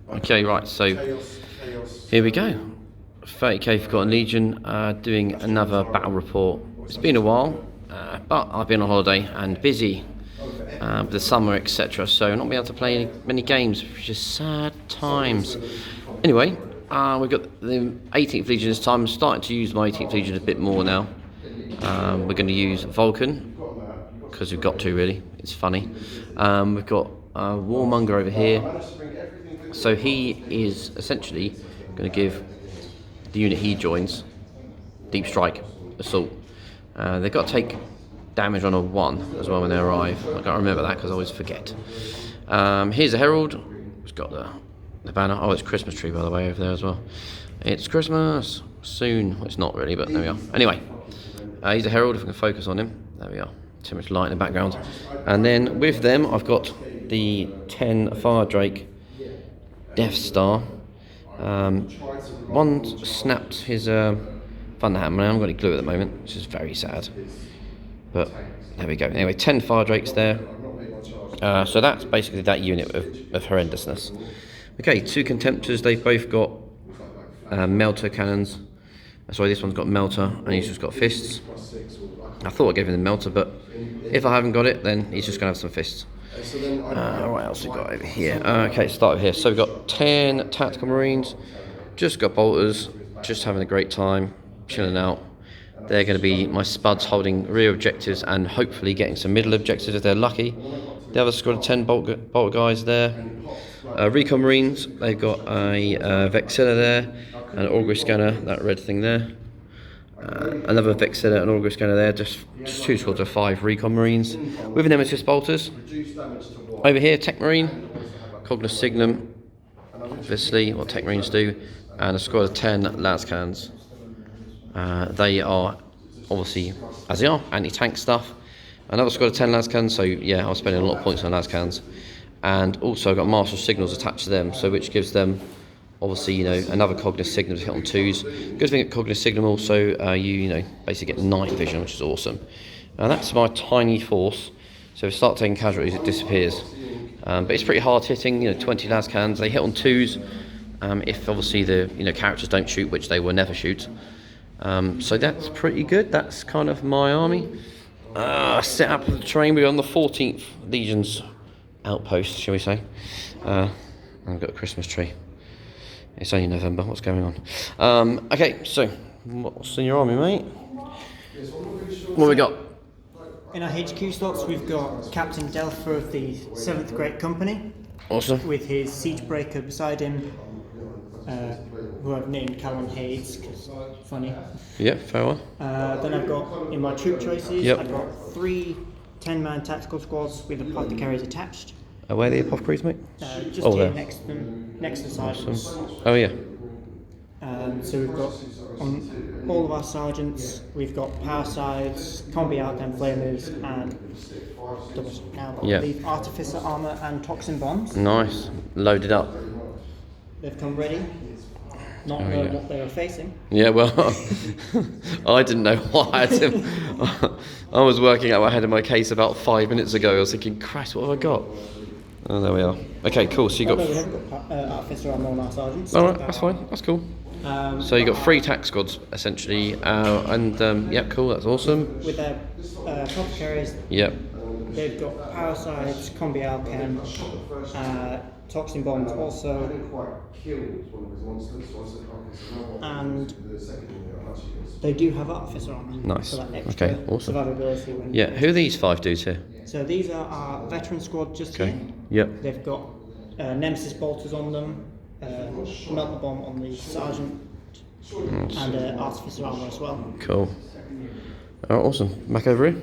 Okay, right, so here we go. 30k Forgotten Legion, doing another battle report. It's been a while, but I've been on holiday and busy with the summer, etc. So not being able to play many games, which is sad times. Anyway, we've got the 18th Legion this time. I'm starting to use my 18th Legion a bit more now. We're going to use Vulkan, because we've got to really, it's funny. We've got Warmonger over here. So he is essentially going to give the unit he joins Deep Strike Assault. They've got to take damage on a 1 as well when they arrive. I can't remember that because I always forget. Here's a Herald. It's got the banner. Oh, it's Christmas tree by the way over there as well. It's Christmas soon. Well, it's not really, but there we are. Anyway, he's a Herald if we can focus on him. There we are. Too much light in the background. And then with them, I've got the 10 Fire Drake Death Star. One snapped his Thunder Hammer. I haven't got any glue at the moment, which is very sad. But there we go. Anyway, 10 Fire Drakes there. So that's basically that unit of horrendousness. Okay, 2 Contemptors. They've both got Melter cannons. Sorry, this one's got Melter, and he's just got fists. I thought I gave him the Melter, but if I haven't got it, then he's just going to have some fists. What else we got over here? Okay, start over here. So we've got 10 Tactical Marines, just got Bolters, just having a great time, chilling out. They're going to be my spuds holding rear objectives and hopefully getting some middle objectives if they're lucky. The other squad of 10 bolt guys there. Recon Marines, they've got a Vexilla there, an Augury Scanner, that red thing there. Another Vexilla and Augury Scanner there, just 2 squads of 5 Recon Marines with Nemesis Bolters. Over here, Tech Marine, Cognos Signum, obviously what Tech Marines do, and a squad of 10 Lascans. They are obviously, as they are, anti-tank stuff. Another squad of 10 Lascans, so yeah, I was spending a lot of points on Lascans. And also I've got Martial Signals attached to them, so which gives them obviously, another Cognos Signum to hit on 2s. Good thing at Cognos Signum also, you basically get night vision, which is awesome. And that's my tiny force. So if you start taking casualties, it disappears. But it's pretty hard hitting, 20 Lascans. They hit on 2s if obviously the characters don't shoot, which they will never shoot. So that's pretty good. That's kind of my army. Set up the terrain. We're on the 14th Legion's outpost, shall we say. I've got a Christmas tree. It's only November, what's going on? Okay, so what's in your army, mate? What we got? In our HQ slots, we've got Captain Delfer of the 7th Great Company. Awesome. With his Siegebreaker beside him, who I've named Callum Hayes, because funny. Yeah, fair one. Then I've got, in my troop choices, I've got 3 10-man tactical squads with apothecaries attached. Where are the apothecaries, mate? Just here there. Next to them, next to the sergeants. Awesome. Oh yeah. So we've got, on all of our sergeants, we've got Parasites, Combi Arcane Flamers, and the Artificer Armour and Toxin Bombs. Nice. Loaded up. They've come ready. Not knowing what they were facing. Yeah, well, I didn't know what I had to. I was working out my head in my case about 5 minutes ago. I was thinking, Christ, what have I got? Oh, there we are. Okay, cool. So you got. No, we haven't got Artificer Armour on our sergeants. All right, that's fine. That's cool. So you got 3 tac squads essentially, yeah, cool. That's awesome. With their apothecaries. Yep. They've got Parasites, Combi Alchem, Toxin Bombs also, and they do have Artificer Armour. Nice. So that extra awesome. survivability. When Who are these 5 dudes here? So these are our veteran squad just here. Yep. They've got Nemesis Bolters on them, Melt the Bomb on the Sergeant, and Artificer Armour as well. Cool. Oh, awesome. Back over here.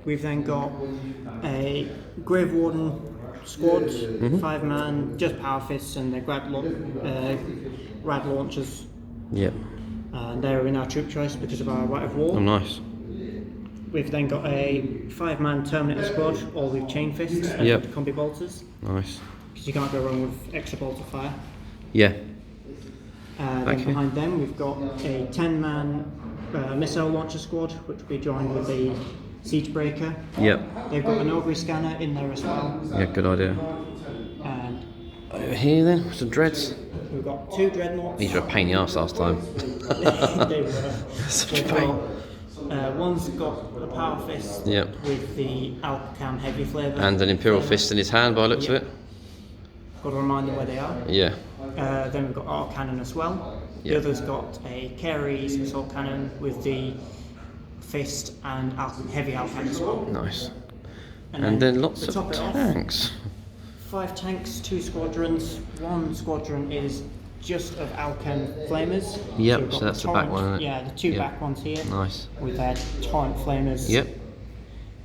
We've then got a Grave Warden squad, 5-man, just power fists and their rad launchers. Yep. And they're in our troop choice because of our right of war. Oh, nice. We've then got a 5-man Terminator squad, all with chain fists and combi bolters. Nice. Because you can't go wrong with extra bolter fire. Yeah. Then behind them we've got a 10-man missile launcher squad, which will be joined with a Siegebreaker. Yep. They've got an Augury Scanner in there as well. Yeah, good idea. And over here then, some dreads. We've got 2 dreadnoughts. These were a pain in the arse last time. They were. Such a We've pain. got, one's got a power fist Yep. with the Alcam heavy flavour. And an Imperial fist in his hand by the looks of it. Got to remind them where they are. Yeah. Then we've got our cannon as well. Yeah. The other's got a Carey's assault cannon with the fist and heavy Alcam as well. Nice. And then lots to of top it off, tanks. 5 tanks, 2 squadrons. One squadron is just of Alchem flamers. Yep, we've got so that's the back one, isn't it? Yeah, the 2 Yep. back ones here. Nice. With their torrent flamers. Yep.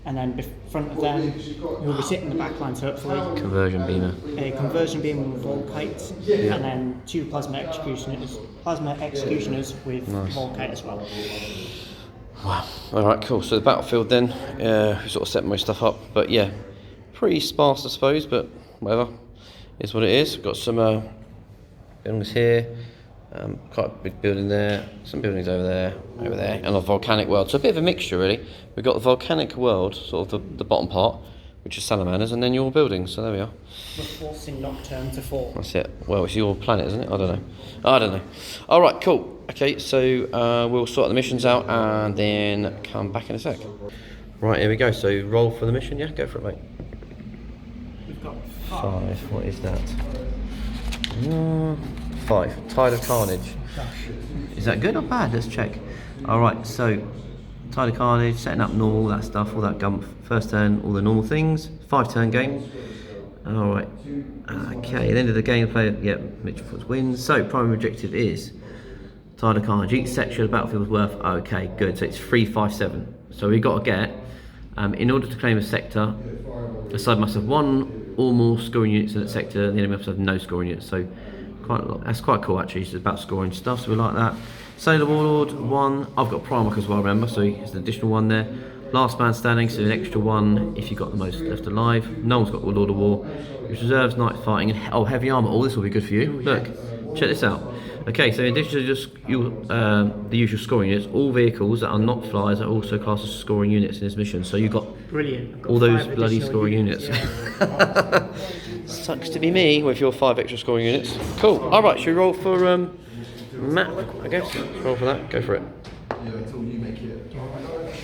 And then in front of them, who will be sitting in the back lines hopefully, Conversion beamer. a conversion beam with Volkite, and then 2 plasma executioners with Volkite as well. Wow. Alright, cool. So the battlefield then, we sort of set most stuff up. But yeah, pretty sparse I suppose, but whatever. Is what it is. We've got some buildings here. Quite a big building there. Some buildings over there, and a volcanic world. So a bit of a mixture really. We've got the volcanic world, sort of the bottom part, which is Salamanders, and then your buildings. So there we are. We're forcing Nocturne to fall. That's it. Well, it's your planet, isn't it? I don't know. All right, cool. Okay, so we'll sort the missions out and then come back in a sec. Right, here we go. So roll for the mission. Yeah, go for it, mate. We've got 5. What is that? 5. Tide of Carnage. Is that good or bad? Let's check. All right, so Tide of Carnage, setting up normal, all that stuff, all that gumph. First turn, all the normal things. 5-turn game. All right. Okay, at the end of the game, player, Mitchell wins. So primary objective is Tide of Carnage. Each section of the battlefield is worth. Okay, good. So it's 3, 5, 7. So we've got to get, in order to claim a sector, the side must have 1 or more scoring units in that sector. The enemy must have no scoring units. So quite a lot. That's quite cool actually. It's about scoring stuff. So we like that. Sailor Warlord 1. I've got Primarch as well. Remember, so it's an additional 1 there. Last man standing, so an extra 1 if you've got the most left alive. No one's got Lord of War, which reserves night fighting and heavy armour. Oh, this will be good for you. Look, check this out. Okay, so in addition to just the usual scoring units, all vehicles that are not flyers are also classed as scoring units in this mission. So you've got brilliant. all those bloody scoring units. Yeah. Sucks to be me with your 5 extra scoring units. Cool. All right, should we roll for map? I guess. Roll for that. Go for it.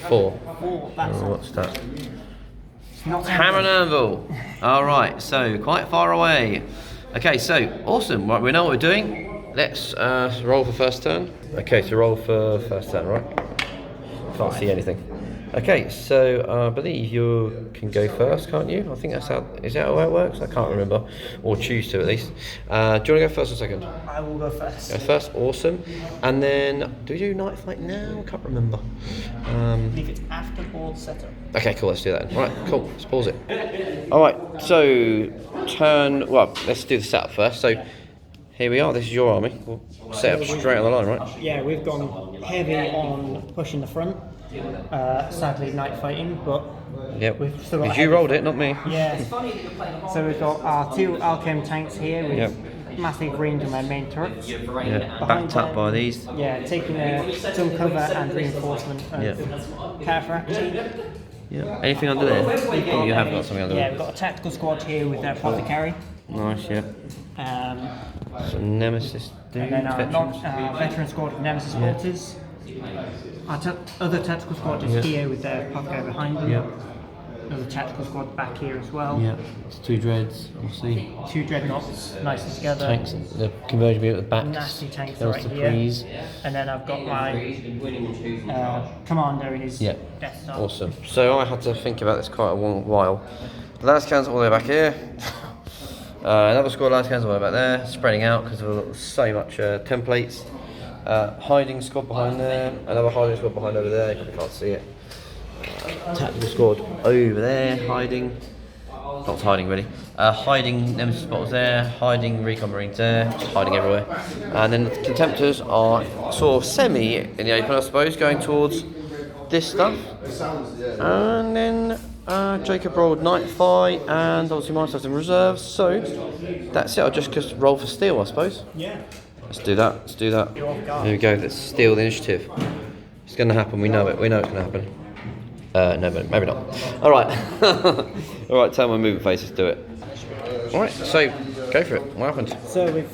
4. 4. That's What's that? not Hammer and anvil. All right, so quite far away. Okay, so awesome. Right, we know what we're doing. Let's roll for first turn. Okay, so roll for first turn, right? Can't see anything. Okay, so I believe you can go first, can't you? I think that's how. Is that how it works? I can't remember, or choose to at least. Do you want to go first or second? I will go first. Go first, awesome. And then, do we do night fight now? I can't remember. I believe it's after board setup. Okay, cool, let's do that then. Right, cool, let's pause it. Alright, so let's do the setup first. So, here we are, this is your army. We'll set up straight on the line, right? Yeah, we've gone heavy on pushing the front. Sadly, night fighting, but Yep. we've still got Because you rolled it, not me. Yeah. So we've got our 2 Alchem tanks here with Yep. massive range on their main turrets. Yeah, Behind backed up them, by these. Yeah, taking some cover and reinforcement of Yep. Cataphracts. Yeah. Anything under there? Oh, you have got something under Yeah, there. we've got a tactical squad here with their apothecary. Nice, yeah. Um, Some Nemesis dudes, and then our veterans. veteran squad of Nemesis Mortars. Our other tactical squad is here with their apothecary behind them. Yeah. Another tactical squad back here as well. Yeah, it's 2 dreads, obviously. 2 dreadnoughts nicely together. Tanks, the conversion beam at the back. Nasty tanks There's right the here. breeze. And then I've got my commander in his Yeah. Death Star. Awesome. So I had to think about this quite a while. The Lascans all the way back here. Another squad of Lascans all the way back there, spreading out because of so much templates. Hiding squad behind there. Another hiding squad behind over there. You probably can't see it. Tactical squad over there, hiding. Not hiding really. Hiding Nemesis bottles there. Hiding Recon Marines there. Just hiding everywhere. And then the Contemptors are sort of semi in the open, I suppose, going towards this stuff. And then Jacob rolled Night Fight and obviously myself in reserves. So that's it. I'll just roll for steal, I suppose. Yeah. Let's do that. Let's do that. Here we go. Let's steal the initiative. It's going to happen. We know it. We know it's going to happen. No, maybe not. All right. All right. Tell my moving face. Let's do it. All right. So Go for it. What happened? So we've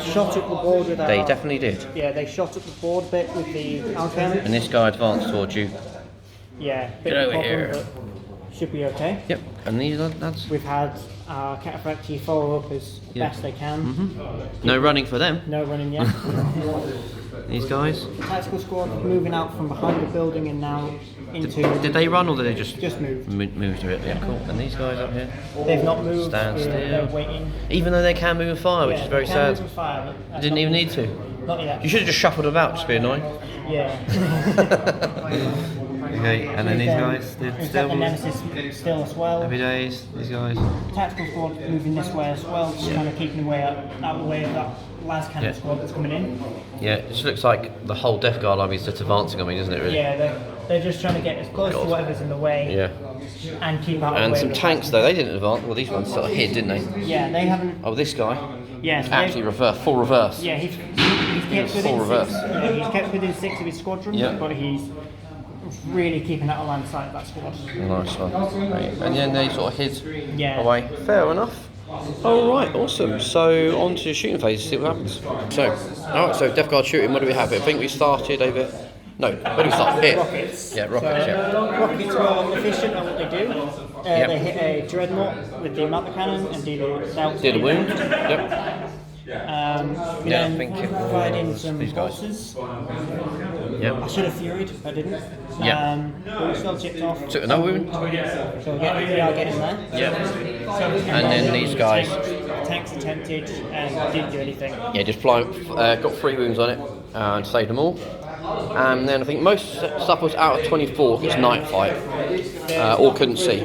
shot up the board with our... They definitely did. Yeah, they shot up the board a bit with the Vulkan. And this guy advanced towards you. Yeah, bit Get of a over problem, here. but should be okay. Yep. And these lads? We've had our Cataphracti follow up as best they can. No running for them. No running yet. These guys. Tactical squad moving out from behind the building and now into... Did they run or did they just moved. Move to it? Yeah, cool. And these guys up here? They've not moved. Stand They're still. waiting. Even though they can move and fire, which Yeah, is very they can sad. move and fire, but Didn't even need to. Not yet. You should have just shuffled them out, just be annoying. Yeah. Okay, and then these guys, they're We've got still the Nemesis still as well. happy days, these guys. Tactical squad moving this way as well, just kind of keeping away out of the way of that last cannon squad that's coming in. Yeah, it just looks like the whole Death Guard army is just advancing on me, doesn't it, really? Yeah, they're just trying to get as close to whatever's in the way Yeah. and keep out of the And way. some of the tanks, though, they didn't advance. Well, these ones sort of hid, didn't they? Yeah, they haven't. Oh, this guy. Yeah, so Actually, full reverse. yeah, he's kept Full within reverse. six. Yeah, he's kept within 6 of his squadron, Yeah. but he's really keeping out of line of sight of that squad. Nice one. Right. And then they sort of hid Yeah. away. Fair enough. All right, awesome. So on to the shooting phase, see what happens. So, all right. So Death Guard shooting. What do we have? I think we started over. No, where do we start? Here. Rockets. Yeah, rockets. Yeah. Rockets were efficient at what they do. Yep. They hit a dreadnought with the mapper cannon and did Did a wound. Yep. We Yeah, I then think it fired in was some these guys. bosses. Yep. I should have furied, I didn't. Yeah. But we still chipped off. Took another wound. So we are getting there. Yep. And then these guys. Tanks attempted and didn't do anything. Yeah, just got 3 wounds on it and saved them all. And then I think most stuff was out of 24 because night fight. All couldn't see.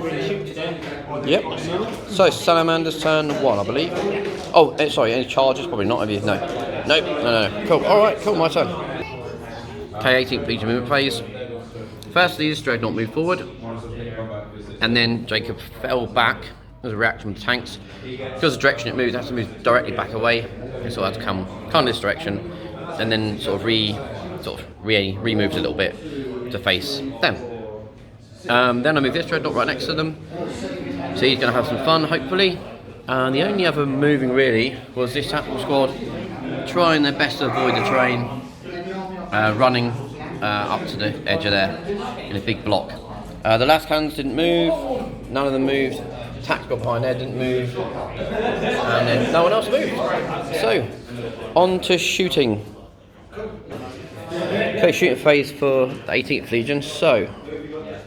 Yep. So Salamanders turn 1, I believe. Oh, sorry, any charges? Probably not, have you? No. No. Cool. Alright, cool, my turn. Okay, 18th Legion movement phase. Firstly, this dreadnought moved forward. And then Jacob fell back as a reaction from the tanks. Because of the direction it moved, it has to move directly back away. It sort of had to come kind of this direction. And then sort of removed a little bit to face them. Then I moved this dreadnought right next to them. So he's going to have some fun, hopefully. And the only other moving really was this tactical squad trying their best to avoid the terrain, running up to the edge of there in a big block. The last cannons didn't move, none of them moved. Tactical behind there didn't move, and then no one else moved. So, on to shooting. Okay, shooting phase for the 18th Legion. So,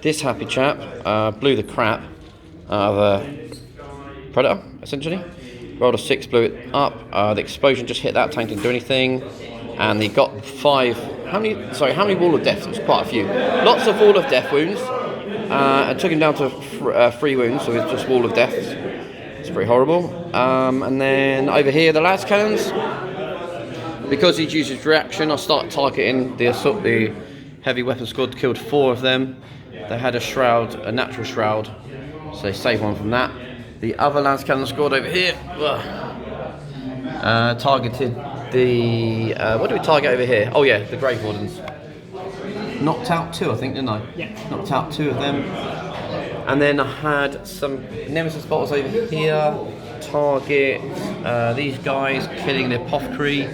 this happy chap blew the crap out of a Predator, essentially. Rolled a 6, blew it up. The explosion just hit that tank, didn't do anything. And he got 5. How many Wall of Death? It was quite a few. Lots of Wall of Death wounds. And took him down to 3 wounds, so it's just Wall of Death. It's pretty horrible. And then over here, the las cannons. Because he'd used his reaction, I started targeting the heavy weapon squad, killed 4 of them. They had a shroud, a natural shroud, so they saved 1 from that. The other lance cannon squad over here targeted the. What did we target over here? Oh yeah, the Grave Wardens. Knocked out 2, I think, didn't I? Yeah. Knocked out 2 of them. And then I had some Nemesis bottles over here. Target these guys, killing the apothecary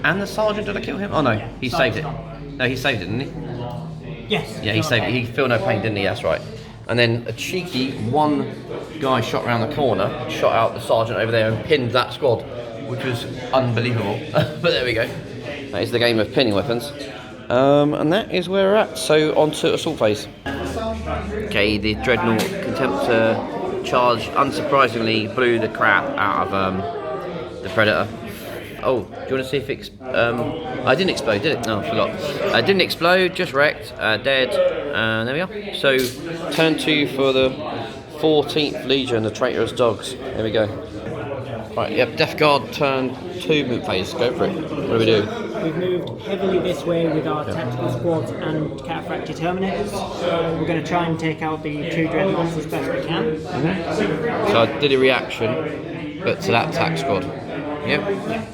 and the sergeant. Did I kill him? Oh no, he saved it. No, he saved it, didn't he? Yes. Yeah, he saved it. He felt no pain, didn't he? That's right. And then a cheeky 1 guy shot around the corner, shot out the sergeant over there and pinned that squad, which was unbelievable. But there we go. That is the game of pinning weapons. And that is where we're at. So on to assault phase. Okay, the dreadnought Contemptor charge unsurprisingly blew the crap out of the Predator. Oh, do you want to see if it I didn't explode, did it? No, I forgot. Didn't explode, just wrecked, dead, and there we are. So, turn 2 for the 14th Legion, the Traitorous Dogs. There we go. Right, yep, Death Guard turn 2 move phase, go for it. What do we do? We've moved heavily this way with our tactical squads and Cataphracti Terminators. We're going to try and take out the 2 dreadnoughts as best we can. So I did a reaction, but to that attack squad. Yep.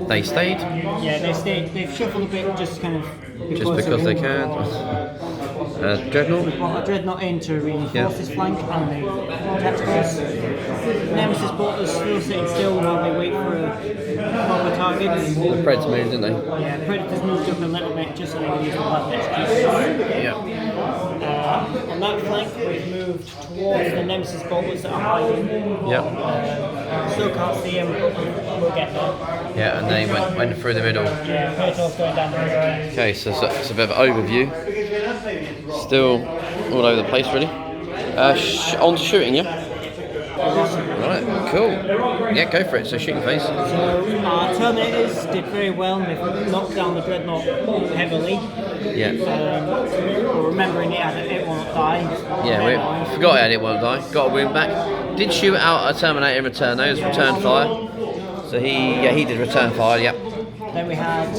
They stayed. Yeah, they stayed. They've shuffled a bit, just kind of Just because they can. Dreadnought. We brought a Dreadnought in to reinforce his flank and the tacticals. Nemesis bolters still sitting still while they wait for a proper target. The Preds moved, didn't they? Yeah, Predators moved up a little bit just so they can use the plasma execution. Yeah. On that flank, we've moved towards the Nemesis bolters that are hiding. Yeah. Still can't see them, but we'll get there. Yeah, and then he went through the middle. Yeah, Predator's going down the middle. Okay, so it's a bit of an overview. Still all over the place, really. On to shooting, yeah? Right, cool. Yeah, go for it. So shooting phase. So our Terminators did very well and they've knocked down the Dreadnought heavily. Yeah. We're remembering it won't die. Yeah, we forgot it won't die. Got a wound back. Did shoot out a Terminator in return though, it was return fire. So he did return fire, yep. Then we had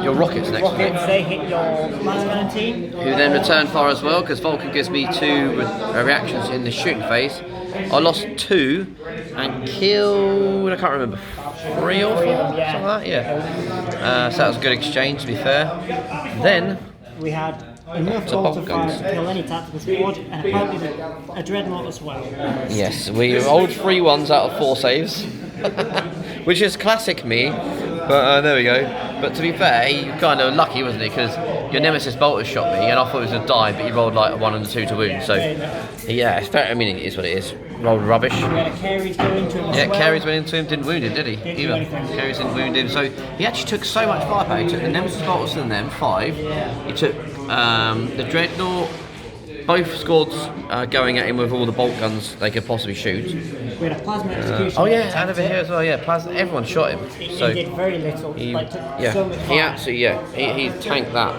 your rockets next. Rockets, they hit your last gunner team. Who then returned fire as well, because Vulkan gives me 2 reactions in the shooting phase. I lost 2 and killed, I can't remember, 3 or 4? Something like that, yeah. So that was a good exchange, to be fair. Then we had enough bolter fire to kill any tactical squad, and apparently a Dreadnought as well. Yes, we rolled 3 1s out of 4 saves, which is classic me. But there we go. But to be fair, he kind of lucky, wasn't he? Because your Nemesis bolter shot me, and I thought it was a die, but he rolled like a 1 and a 2 to wound. So yeah, it's fair. I mean, it is what it is. Rolled rubbish. We had a Carries go into him. Yeah, Carries went into him, didn't wound him, did he? Either. Carries didn't wound him. So he actually took so much firepower. He took the Nemesis bolters and them 5. He took the Dreadnought. Both squads going at him with all the bolt guns they could possibly shoot. We had a plasma execution. Oh yeah, and over here as well. Yeah, everyone shot him. So he did very little. He, took so much fire. he absolutely he tanked that.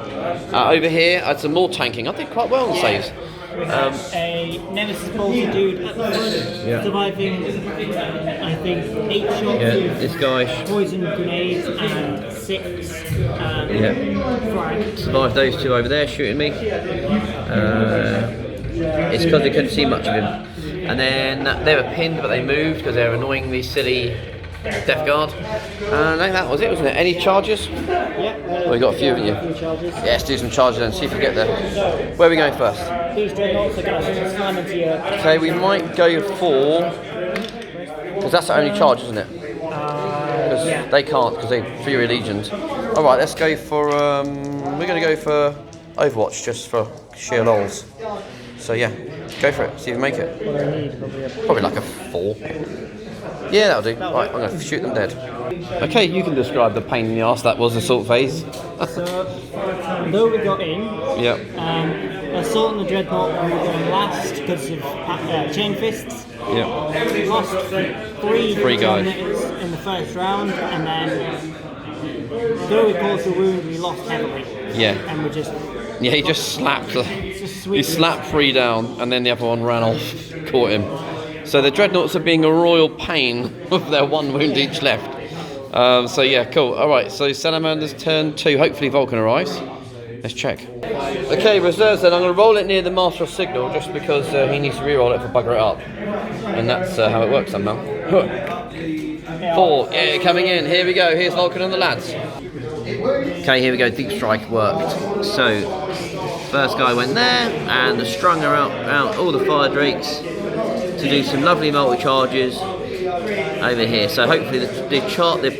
Over here, I had some more tanking. I did quite well on saves. We had a Nemesis bolter dude at the front, surviving, I think, 8 shots with this guy poison grenades and 6 frag. survived those 2 over there shooting me. It's because they couldn't see much of him. And then they were pinned, but they moved because they were annoyingly silly Death Guard. And I think that was it, wasn't it? Any charges? Yeah. Well, we got a few, haven't you? Yeah, let's do some charges then, see if we get there. Where are we going first? These Dreadnoughts are going to slam into your... Okay, we might go for... Because that's the only charge, isn't it? Because they can't, because they're 3 legions. Alright, let's go for... we're going to go for Overwatch, just for sheer lols. So yeah, go for it, see if we make it. Probably like a 4. Yeah, that'll do. Right, I'm going to shoot them dead. Okay, you can describe the pain in the arse that was assault phase. So, though we got in, assault on the Dreadnought we were going last because of chain fists. Yeah. We lost 3 guys in the first round, and then though we caused a wound, we lost heavily. Yeah. And we just... Yeah, he just slapped. He slapped 3 down, and then the other one ran off, caught him. So the Dreadnoughts are being a royal pain with their 1 wound each left. So yeah, cool. Alright, so Salamanders turn 2. Hopefully Vulkan arrives. Let's check. Okay, reserves then. I'm going to roll it near the Master of Signal just because he needs to re-roll it for bugger it up. And that's how it works somehow. 4. Yeah, coming in. Here we go. Here's Vulkan and the lads. Okay, here we go. Deep Strike worked. So, first guy went there and strung out all the fire drakes to do some lovely multi-charges over here. So hopefully the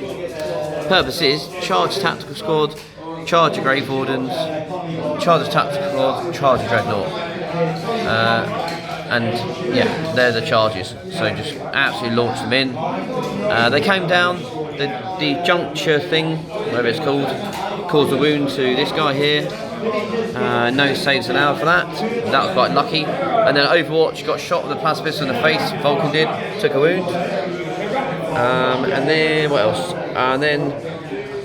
purpose is charge tactical squad, charge a Grave Wardens, charge a tactical squad, charge a Dreadnought. And yeah, they're the charges. So just absolutely launch them in. They came down, the juncture thing, whatever it's called, caused a wound to this guy here. No saves allowed for that. That was quite lucky. And then Overwatch got shot with a plasma pistol in the face. Vulkan did, took a wound. And then what else? And then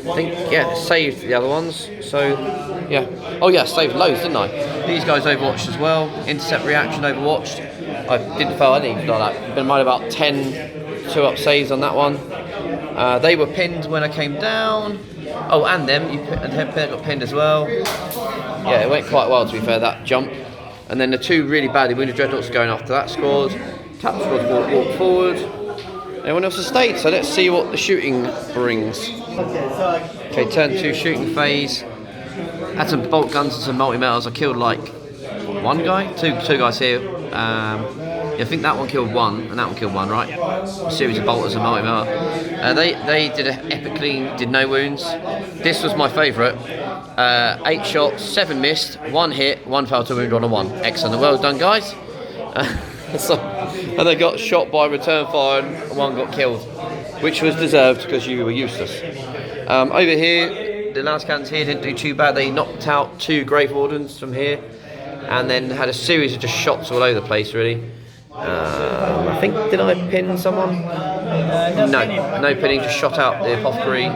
I think saved the other ones. So yeah. Oh yeah, saved loads, didn't I? These guys overwatched as well. Intercept reaction overwatched. I didn't fail anything like that. Been made about 10 2-up saves on that one. They were pinned when I came down. Oh, and them, they got pinned as well. Yeah, it went quite well to be fair, that jump. And then the 2 really badly wounded Dreadnoughts are going after that squad. Tap squad walk forward. Everyone else has stayed, so let's see what the shooting brings. Okay, turn 2 shooting phase. Had some bolt guns and some multi-metals. I killed like one guy, two guys here. Yeah, I think that one killed one, and that one killed one, right? A series of bolters and multi-mart. They did an epic clean, did no wounds. This was my favourite. 8 shots, 7 missed, 1 hit, 1 failed to wound on a 1. Excellent, well done, guys. And they got shot by return fire, and 1 got killed, which was deserved because you were useless. Over here, the Lascans here didn't do too bad. They knocked out 2 Grave Wardens from here, and then had a series of just shots all over the place, really. I think, did I pin someone? No pinning, just shot out the apothecary.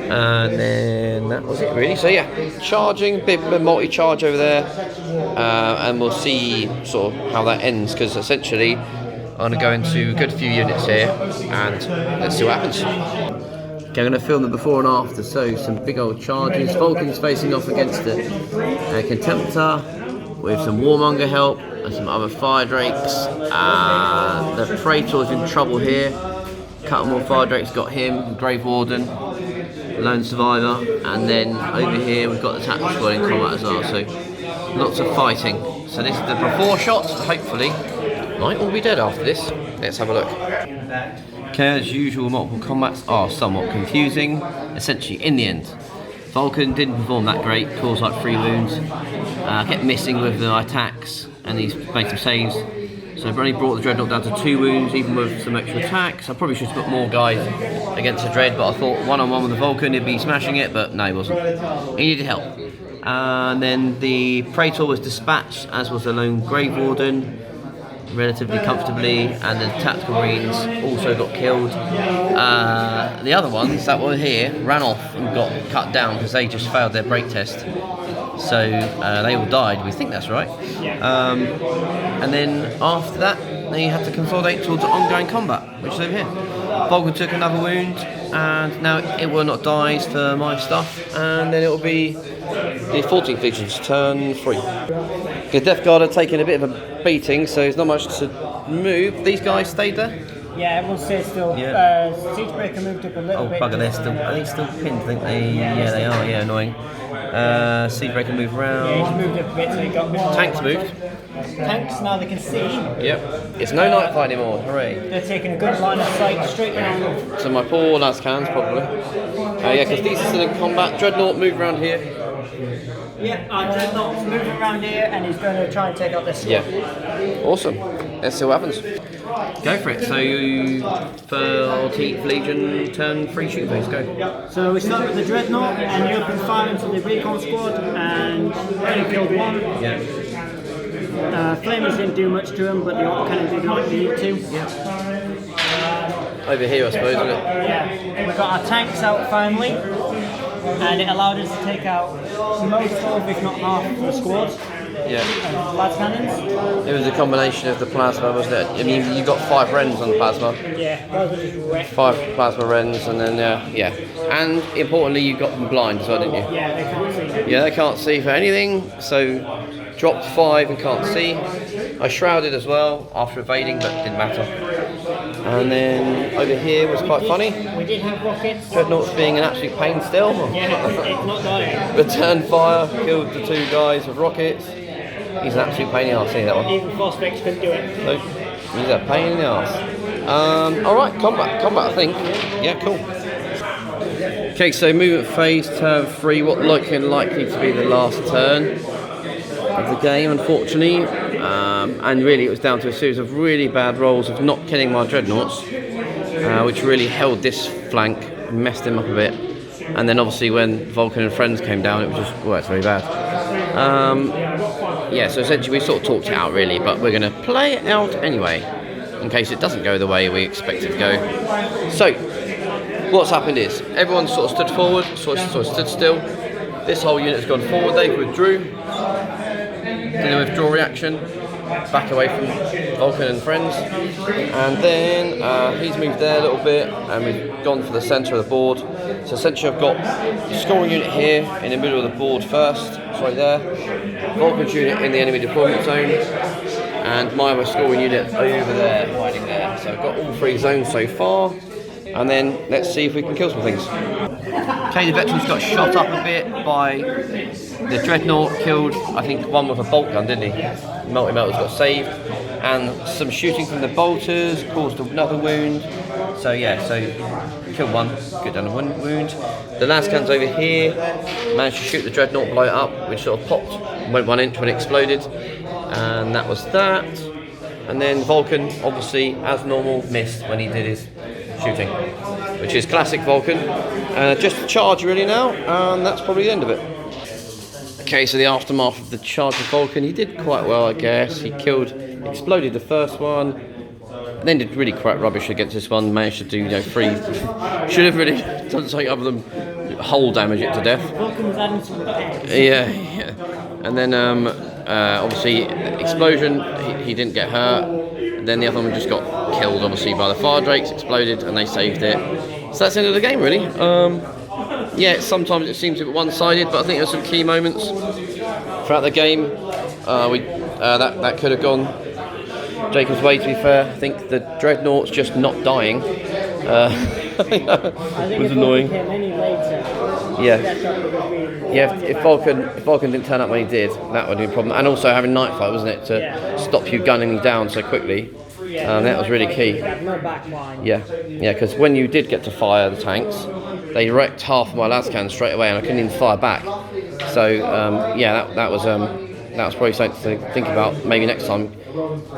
And then that was it, really. So yeah, charging, bit of multi-charge over there, and we'll see sort of how that ends, because essentially I'm going to go into a good few units here, and let's see what happens. Okay, I'm going to film the before and after. So some big old charges. Vulkan's facing off against a Contemptor with some Warmonger help and some other Fire Drakes. The Praetor's in trouble here. Couple more Fire Drakes got him. Grave Warden, Lone Survivor, and then over here we've got the Tactical Squad in combat as well. So lots of fighting. So this is the before shots. Hopefully, might all be dead after this. Let's have a look. Okay, as usual, multiple combats are somewhat confusing. Essentially, in the end, Vulkan didn't perform that great, caused like 3 wounds, kept missing with the attacks, and he's made some saves. So I've only brought the Dreadnought down to 2 wounds, even with some extra attacks. I probably should have put more guys against the Dread, but I thought one-on-one with the Vulkan he'd be smashing it, but no, he wasn't. He needed help. And then the Praetor was dispatched, as was the lone Grave Warden, relatively comfortably, and the Tactical Marines also got killed. The other ones that were here ran off and got cut down because they just failed their break test. So they all died, we think that's right. And then after that, they had to consolidate towards ongoing combat, which is over here. Vulkan took another wound, and now it will not dies for my stuff, and then it will be the 14th Legion's turn 3. The Death Guard are taking a bit of a beating, so there's not much to move. These guys stayed there? Yeah, everyone stays still. Yeah. Siegebreaker moved up a little bit. Oh, bugger, are they still pinned, I think they? Yeah, they are, yeah, annoying. Siegebreaker moved around. Yeah, he's moved up a bit, so he got more. Tanks moved. Tanks, now they can see. Yep. It's no night fight anymore, hooray. They're taking a good line of sight straight down. So my poor Lascans, probably. Yeah, because these are still in combat. Dreadnought moved around here. Yeah, our Dreadnought's moving around here, and he's going to try and take out this. Yeah. Awesome. Let's see what happens. Go for it. So you, for 14th Legion, turn 3 shooting phase, go. So we start with the Dreadnought, and you open fire into the recon squad, and only killed 1. Yeah. Flamers didn't do much to him, but the Orc Cannon did not need to. Yeah. Over here, I suppose, isn't it? Yeah. We got our tanks out finally, and it allowed us to take out most of, if not half, of the squad. Yeah. Las cannons. It was a combination of the plasma, wasn't it? I mean, you got 5 Wrens on the plasma. Yeah, those were just wrecked. 5 plasma Wrens, and then yeah. And importantly, you got them blind as well, didn't you? Yeah, they can't see. Yeah, they can't see for anything. So dropped 5 and can't see. I shrouded as well after evading, but didn't matter. And then over here was quite funny. We did have rockets. Dreadnought's being an absolute pain still. Yeah, it's not dying. Return fire, killed the 2 guys with rockets. He's an absolute pain in the arse, see that one? Even Phosphex couldn't do it. No, he's a pain in the arse. Alright, combat I think. Yeah, cool. Okay, so movement phase, turn 3, what likely to be the last turn of the game, unfortunately. And really it was down to a series of really bad rolls of not killing my Dreadnoughts, which really held this flank, messed him up a bit. And then obviously when Vulkan and friends came down, it was just, well, it's very bad. Yeah, so essentially we sort of talked it out really, but we're going to play it out anyway, in case it doesn't go the way we expect it to go. So, what's happened is, everyone sort of stood forward, sort of stood still. This whole unit's gone forward, they withdrew. Did a withdrawal reaction, back away from Vulkan and friends. And then he's moved there a little bit, and we've gone for the centre of the board. So essentially I've got the scoring unit here, in the middle of the board first, sorry there. Vulkan's unit in the enemy deployment zone, and my other scoring unit over there, hiding there. So I've got all 3 zones so far, and then let's see if we can kill some things. Okay, the veterans got shot up a bit by the Dreadnought killed, I think, one with a bolt gun, didn't he? Multi-melters got saved, and some shooting from the bolters caused another wound. So yeah, so killed one, good down a wound. The lascans over here managed to shoot the Dreadnought, blow it up, which sort of popped, went 1 inch when it exploded, and that was that. And then Vulkan, obviously, as normal, missed when he did his shooting, which is classic Vulkan. Just a charge really now, and that's probably the end of it. Okay, so the aftermath of the charge of Vulkan, he did quite well, I guess. He exploded the first one, and then did really quite rubbish against this one. Managed to do, 3. Should have really done something other than hull damage it to death. Vulkan was adding some repairs. Yeah. And then obviously explosion, he didn't get hurt. And then the other one just got killed, obviously, by the fire drakes, exploded, and they saved it. So that's the end of the game, really. Yeah, sometimes it seems a bit one-sided, but I think there's some key moments throughout the game. That could have gone Jacob's way, to be fair. I think the Dreadnought's just not dying. Was annoying. Yeah, if Vulkan didn't turn up when he did, that would be a problem. And also having Nightfire, wasn't it, to stop you gunning down so quickly. That was really key. Yeah, because when you did get to fire the tanks, they wrecked half of my lascans straight away, and I couldn't even fire back. So yeah, that was probably something to think about. Maybe next time,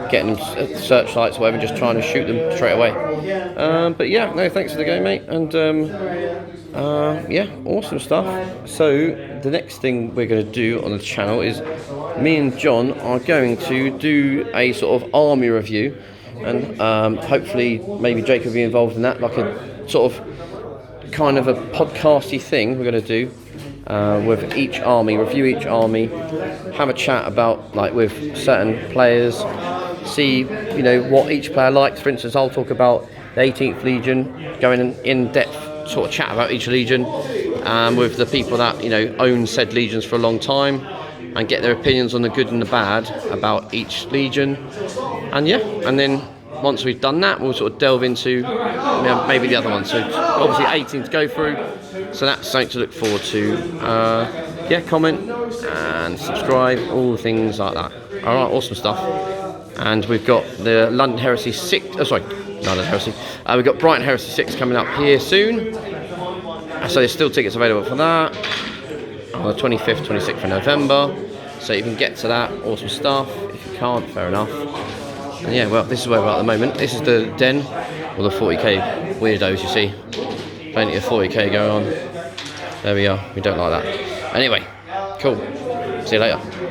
getting them searchlights or whatever, just trying to shoot them straight away. But yeah, no, thanks for the game, mate, and yeah, awesome stuff. So the next thing we're going to do on the channel is me and John are going to do a sort of army review, and hopefully maybe Jake will be involved in that, like a sort of kind of a podcasty thing we're going to do with each army, review each army, have a chat about, like, with certain players, see what each player likes. For instance, I'll talk about the 18th Legion, going in depth sort of chat about each legion with the people that own said legions for a long time, and get their opinions on the good and the bad about each legion. And yeah, and then once we've done that, we'll sort of delve into maybe the other one. So obviously 18 to go through, so that's something to look forward to. Yeah, comment and subscribe, all things like that. Alright, awesome stuff. And we've got the London Heresy 6, London Heresy. We've got Brighton Heresy 6 coming up here soon. So there's still tickets available for that on the 25th, 26th of November. So you can get to that, awesome stuff. If you can't, fair enough. And yeah, well, this is where we're at the moment. This is the den, or the 40k weirdos, you see. Plenty of 40k going on. There we are, we don't like that. Anyway, cool. See you later.